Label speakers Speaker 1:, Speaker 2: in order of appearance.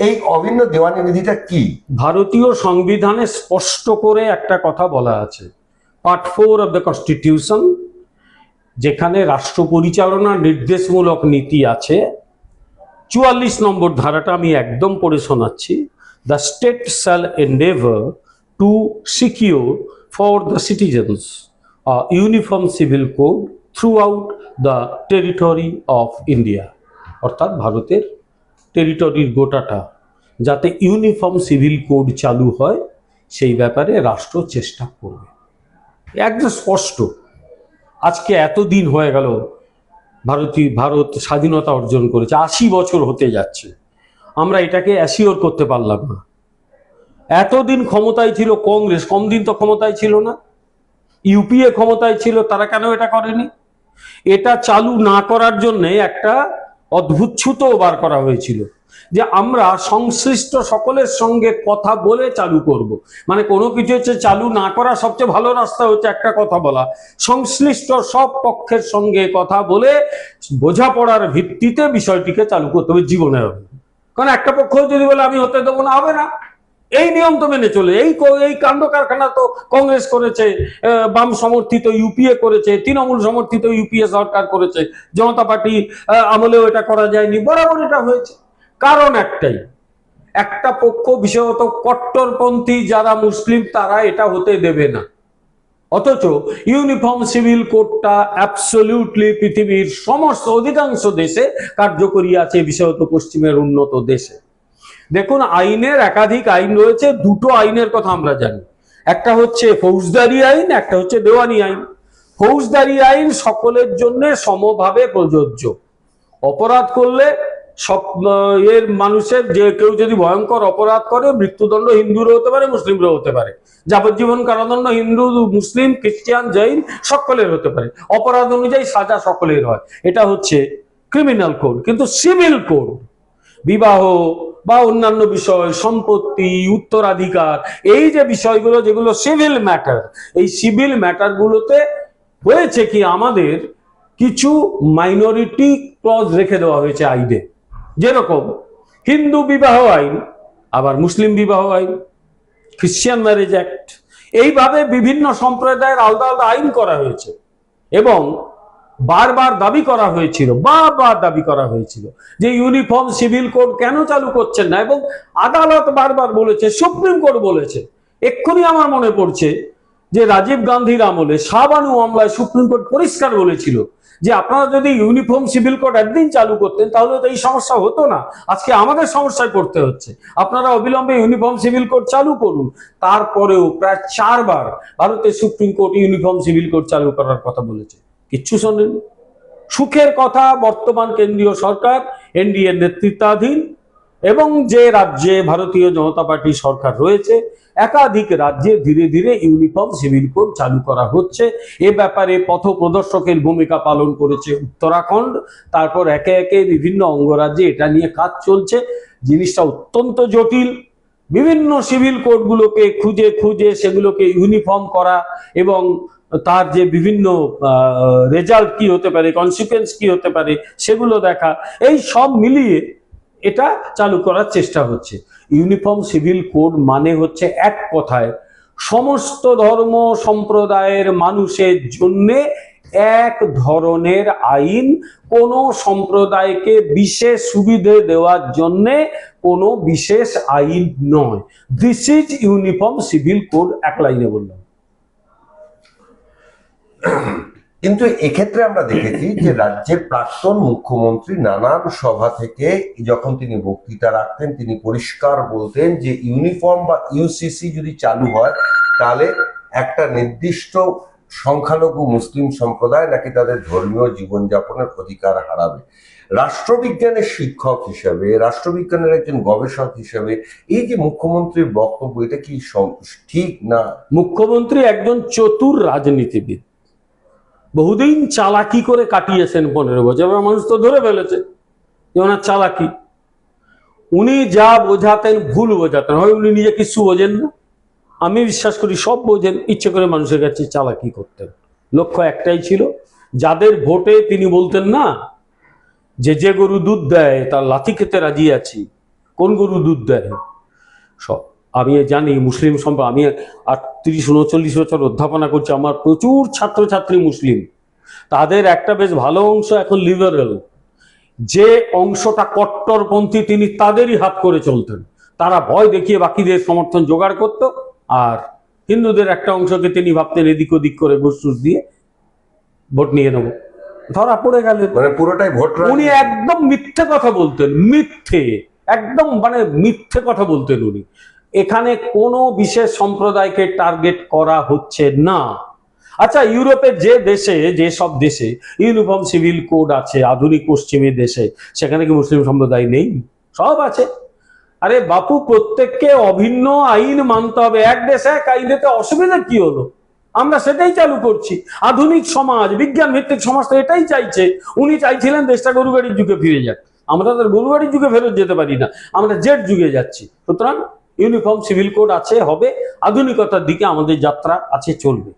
Speaker 1: এই অভিন্ন দেওয়ানি বিধিটা কি?
Speaker 2: ভারতীয় সংবিধানে স্পষ্ট করে একটা কথা বলা আছে, পার্ট 4 অফ দ্য কনস্টিটিউশন, যেখানে রাষ্ট্র পরিচালনার নির্দেশমূলক নীতি আছে। 44 নম্বর ধারাটা আমি একদম পড়ে শোনাচ্ছি। The state shall Endeavour to secure for the citizens uniform civil code through out the territory of India. অর্থাৎ ভারতের টেরিটরির গোটাটা যাতে ইউনিফর্ম সিভিল কোড চালু হয় সেই ব্যাপারে রাষ্ট্র চেষ্টা করবে। একদম স্পষ্ট। আজকে এতদিন হয়ে গেল ভারত স্বাধীনতা অর্জন করেছে, 80 বছর হতে যাচ্ছে, আমরা এটাকে অ্যাসিওর করতে পারলাম না। এতদিন ক্ষমতায় ছিল কংগ্রেস, কম দিন তো ক্ষমতায় ছিল না। ইউপিএ ক্ষমতায় ছিল, তারা কেন এটা করেনি? এটা চালু না করার জন্য একটা অদ্ভুত ছুতো বার করা হয়েছিল যে আমরা সংশ্লিষ্ট সকলের সঙ্গে কথা বলে চালু করব। মানে কোনো কিছু হচ্ছে চালু না করা সবচেয়ে ভালো রাস্তা হচ্ছে একটা কথা বলা, সংশ্লিষ্ট সব পক্ষের সঙ্গে কথা বলে বোঝাপড়ার ভিত্তিতে বিষয়টিকে চালু করতে হবে, জীবনে হবে। কারণ একটা পক্ষ যদি বলে আমি হতে দেবো না, হবে না। এই নিয়ম তো মেনে চলে। এই কাণ্ড কারখানা তো কংগ্রেস করেছে, বাম সমর্থিত ইউপিএ করেছে, তৃণমূল সমর্থিত ইউপিএ সরকার করেছে, জনতা পার্টি আমলেও এটা করা যায়নি, বরাবর এটা হয়েছে। কারণ একটাই, একটা পক্ষ বিশেষত কট্টরপন্থী যারা মুসলিম তারা এটা হতে দেবে না। অথচ ইউনিফর্ম সিভিল কোডটা অ্যাবসলিউটলি পৃথিবীর সমস্ত অধিকাংশ দেশে কার্যকরী আছে, বিশেষত পশ্চিমের উন্নত দেশে। দেখুন, আইনের একাধিক আইন রয়েছে। দুটো আইনের কথা আমরা জানি, একটা হচ্ছে ফৌজদারি আইন, একটা হচ্ছে দেওয়ানি আইন। ফৌজদারি আইন সকলের জন্য সমভাবে প্রযোজ্য। অপরাধ করলে সব এর মানুষের, যে কেউ যদি ভয়ঙ্কর অপরাধ করে মৃত্যুদণ্ড হিন্দুরও হতে পারে, মুসলিমরাও হতে পারে। যাবজ্জীবন কারাদণ্ড হিন্দু, মুসলিম, খ্রিস্টান, জৈন সকলের হতে পারে। অপরাধ অনুযায়ী সাজা সকলের হয়। এটা হচ্ছে ক্রিমিনাল কোড। কিন্তু সিভিল কোড, বিবাহ বা অন্যান্য বিষয়, সম্পত্তি, উত্তরাধিকার, এই যে বিষয়গুলো যেগুলো সিভিল ম্যাটার, এই সিভিল ম্যাটারগুলোতে হয়েছে কি আমাদের কিছু মাইনরিটি ক্লজ রেখে দেওয়া হয়েছে আইনে। যেরকম হিন্দু বিবাহ আইন, আবার মুসলিম বিবাহ আইন, খ্রিস্টান ম্যারেজ অ্যাক্ট, এইভাবে বিভিন্ন সম্প্রদায়ের আলাদা আলাদা আইন করা হয়েছে। এবং বারবার দাবি করা হয়েছিল যে ইউনিফর্ম সিভিল কোড কেন চালু করছেন না, এবং আদালত বারবার বলেছে, সুপ্রিম কোর্ট বলেছে। এক্ষুনি আমার মনে পড়ছে যে রাজীব গান্ধীর আমলে শাহবানু মামলায় সুপ্রিম কোর্ট পরিষ্কার বলেছিল যে আপনারা যদি ইউনিফর্ম সিভিল কোড একদিন চালু করতেন তাহলে তো এই সমস্যা হতো না, আজকে আমাদের সমস্যায় পড়তে হচ্ছে, আপনারা অবিলম্বে ইউনিফর্ম সিভিল কোড চালু করুন। তারপরেও প্রায় 4 বার ভারতের supreme court uniform civil code চালু করার কথা বলেছে, কিচ্ছু শোনেনি। সুখের কথা, বর্তমান কেন্দ্রীয় সরকার এনডিএ নেতৃত্বাধীন এবং যে রাজ্যে ভারতীয় জনতা পার্টি সরকার রয়েছে, একাধিক রাজ্যে ধীরে ধীরে ইউনিফর্ম সিভিল কোড চালু করা হচ্ছে। এ ব্যাপারে পথ প্রদর্শকের ভূমিকা পালন করেছে উত্তরাখণ্ড। তারপর একে একে বিভিন্ন অঙ্গরাজ্যে এটা নিয়ে কাজ চলছে। জিনিসটা অত্যন্ত জটিল। বিভিন্ন সিভিল কোডগুলোকে খুঁজে খুঁজে সেগুলোকে ইউনিফর্ম করা এবং তার যে বিভিন্ন রেজাল্ট কি হতে পারে, কনসিকুয়েন্স কি হতে পারে, সেগুলো দেখা, এই সব মিলিয়ে এটা চালু করার চেষ্টা হচ্ছে। ইউনিফর্ম সিভিল কোড মানে হচ্ছে এক কথায় সমস্ত ধর্ম সম্প্রদায়ের মানুষের জন্য এক ধরনের আইন, কোনো সম্প্রদায়কে বিশেষ সুবিধে দেওয়ার জন্য কোনো বিশেষ আইন নয়। This is uniform civil code, এক লাইনে বললাম।
Speaker 1: কিন্তু এক্ষেত্রে আমরা দেখেছি যে রাজ্যের প্রাক্তন মুখ্যমন্ত্রী নানান সভা থেকে যখন তিনি বক্তৃতা রাখতেন তিনি পরিষ্কার বলতেন যে ইউনিফর্ম বা ইউসিসি যদি চালু হয় তাহলে একটা নির্দিষ্ট সংখ্যালঘু মুসলিম সম্প্রদায় নাকি তাদের ধর্মীয় জীবনযাপনের অধিকার হারাবে। রাষ্ট্রবিজ্ঞানের শিক্ষক হিসেবে, রাষ্ট্রবিজ্ঞানের একজন গবেষক হিসেবে এই যে মুখ্যমন্ত্রীর বক্তব্য, এটা কি ঠিক না?
Speaker 2: মুখ্যমন্ত্রী একজন চতুর রাজনীতিবিদ, বহুদিন চালাকি করে কাটিয়েছেন 15 বছর, এবার মানুষ তো ধরে ফেলেছে যে ওনার চালাকি। উনি যা বোঝাতেন ভুল বোঝাতেন, হয় উনি নিজে কিছু বোঝেন না, আমি বিশ্বাস করি সব বোঝেন, ইচ্ছে করে মানুষের কাছে চালাকি করতেন। লক্ষ্য একটাই ছিল, যাদের ভোটে তিনি বলতেন না যে যে গরু দুধ দেয় তার লাথি খেতে রাজি আছি, কোন গরু দুধ দেয়? সব আমি জানি মুসলিম সম্পর্কে, আমি 38-39 বছর অধ্যাপনা করছি, আমার প্রচুর ছাত্রছাত্রী মুসলিম, তাদের একটা বেশ ভালো অংশ এখন লিবারেল, যে অংশটা কট্টরপন্থী তিনি তাদেরই হাত করে চলতেন, তারা ভয় দেখিয়ে বাকিদের সমর্থন জোগাড় করত, আর হিন্দুদের একটা অংশকে তিনি ভাবতেন এদিক ওদিক করে ঘুষ দিয়ে ভোট নিয়ে নেব, ধরা পড়ে গেলেন।
Speaker 1: মানে পুরোটাই ভোট
Speaker 2: উনি একদম মিথ্যে কথা বলতেন, মিথ্যে, একদম মানে মিথ্যে কথা বলতেন উনি। এখানে কোনো বিশেষ সম্প্রদায়কে টার্গেট করা হচ্ছে না। আচ্ছা, ইউরোপের যে দেশে, যে সব দেশে ইউনিফর্ম সিভিল কোড আছে, আধুনিক পশ্চিমী দেশে, সেখানে কি মুসলিম সম্প্রদায় নেই? সব আছে। আরে বাপু, প্রত্যেককে অভিন্ন আইন মানতে হবে। এক দেশে এক আইনেতে অসুবিধা কি হলো? আমরা সেটাই চালু করছি। আধুনিক সমাজ, বিজ্ঞান ভিত্তিক সমাজ তো এটাই চাইছে। উনি চাইছিলেন দেশটা গরু গাড়ির যুগে ফিরে যাক, আমরা তো গরু গাড়ির যুগে ফেরত যেতে পারি না, আমরা জেট যুগে যাচ্ছি। সুতরাং ইউনিফর্ম সিভিল কোড আছে, হবে, আধুনিকতার দিকে আমাদের যাত্রা আছে, চলবে।